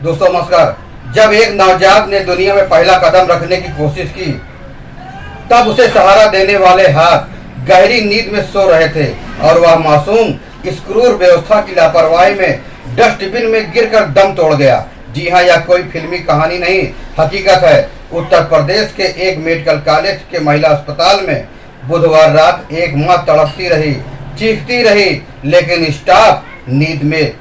दोस्तों नमस्कार। जब एक नवजात ने दुनिया में पहला कदम रखने की कोशिश की, तब उसे सहारा देने वाले हाथ गहरी नींद में सो रहे थे और वह मासूम इस क्रूर व्यवस्था की लापरवाही में डस्टबिन में गिरकर दम तोड़ गया। जी हाँ, यह कोई फिल्मी कहानी नहीं, हकीकत है। उत्तर प्रदेश के एक मेडिकल कॉलेज के महिला अस्पताल में बुधवार रात एक मां तड़पती रही, चीखती रही, लेकिन स्टाफ नींद में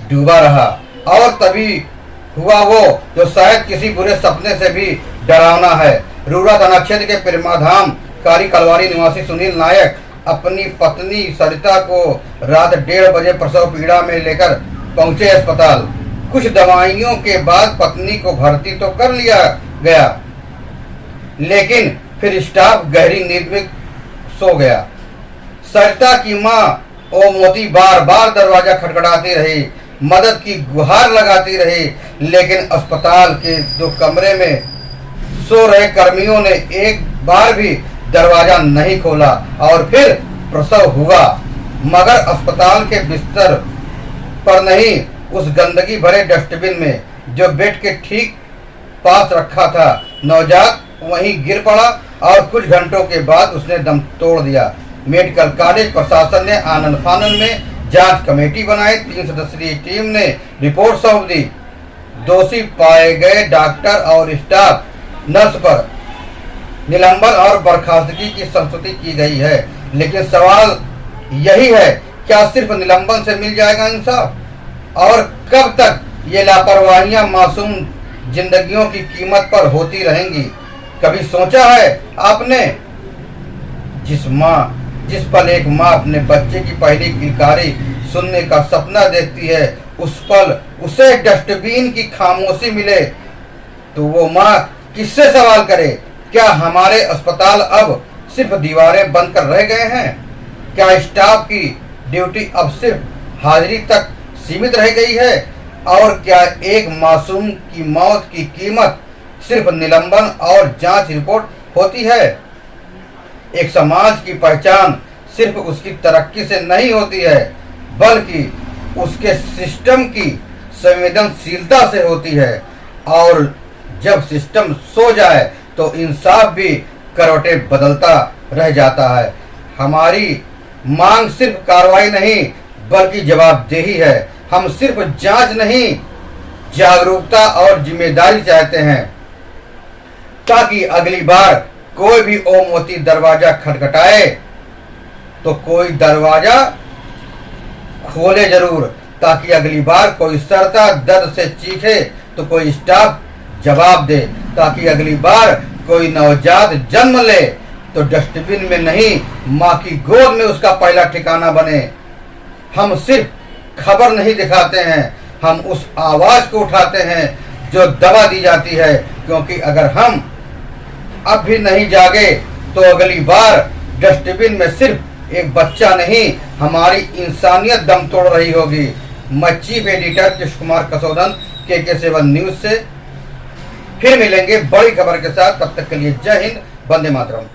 डूबा रहा। और तभी हुआ वो जो शायद किसी बुरे सपने से भी डरावना है। रूरा थाना क्षेत्र के प्रेमाधाम कारी कलवारी निवासी सुनील नायक अपनी पत्नी सरिता को रात 1:30 बजे प्रसव पीड़ा में लेकर पहुंचे अस्पताल। कुछ दवाइयों के बाद पत्नी को भर्ती तो कर लिया गया, लेकिन फिर स्टाफ गहरी नींद में सो गया। सरिता की मां ओमोती बार बार दरवाजा खटखटाती रही, मदद की गुहार लगाती रही, लेकिन अस्पताल के 2 कमरे में सो रहे कर्मियों ने एक बार भी दरवाजा नहीं खोला और फिर प्रसव हुआ। मगर अस्पताल के बिस्तर पर नहीं, उस गंदगी भरे डस्टबिन में जो बेड के ठीक पास रखा था। नवजात वहीं गिर पड़ा और कुछ घंटों के बाद उसने दम तोड़ दिया। मेडिकल कॉलेज प्रशासन ने आनंद फानंद में जांच कमेटी बनाई। 3 सदस्यीय टीम ने रिपोर्ट सौंप दी। दोषी पाए गए डॉक्टर और स्टाफ नर्स पर निलंबन और बर्खास्तगी की संस्तुति की गई है। लेकिन सवाल यही है, क्या सिर्फ निलंबन से मिल जाएगा इंसाफ? और कब तक ये लापरवाहियां मासूम जिंदगियों की कीमत पर होती रहेंगी? कभी सोचा है आपने, जिस पल एक माँ अपने बच्चे की पहली किलकारी सुनने का सपना देखती है, उस पल उसे डस्टबिन की खामोशी मिले, तो वो माँ किससे सवाल करे? क्या हमारे अस्पताल अब सिर्फ दीवारें बनकर रह गए हैं? क्या स्टाफ की ड्यूटी अब सिर्फ हाजिरी तक सीमित रह गई है? और क्या एक मासूम की मौत की कीमत सिर्फ निलंबन और जांच रिपोर्ट होती है? एक समाज की पहचान सिर्फ उसकी तरक्की से नहीं होती है, बल्कि उसके सिस्टम की संवेदनशीलता से होती है। और जब सिस्टम सो जाए तो इंसाफ भी करवटें बदलता रह जाता है। हमारी मांग सिर्फ कार्रवाई नहीं, बल्कि जवाबदेही है। हम सिर्फ जांच नहीं, जागरूकता और जिम्मेदारी चाहते हैं, ताकि अगली बार कोई भी ओमोती दरवाजा खटखटाए तो कोई दरवाजा खोले जरूर, ताकि अगली बार कोई सरिता दर्द से चीखे तो कोई स्टाफ जवाब दे, ताकि अगली बार कोई नवजात जन्म ले तो डस्टबिन में नहीं, माँ की गोद में उसका पहला ठिकाना बने। हम सिर्फ खबर नहीं दिखाते हैं, हम उस आवाज को उठाते हैं जो दबा दी जाती है, क्योंकि अगर हम अब भी नहीं जागे तो अगली बार डस्टबिन में सिर्फ एक बच्चा नहीं, हमारी इंसानियत दम तोड़ रही होगी। मैं chief editor Krishna Kumar Kasaudhan, KK7 news से फिर मिलेंगे बड़ी खबर के साथ। तब तक के लिए जय हिंद, वंदे मातरम।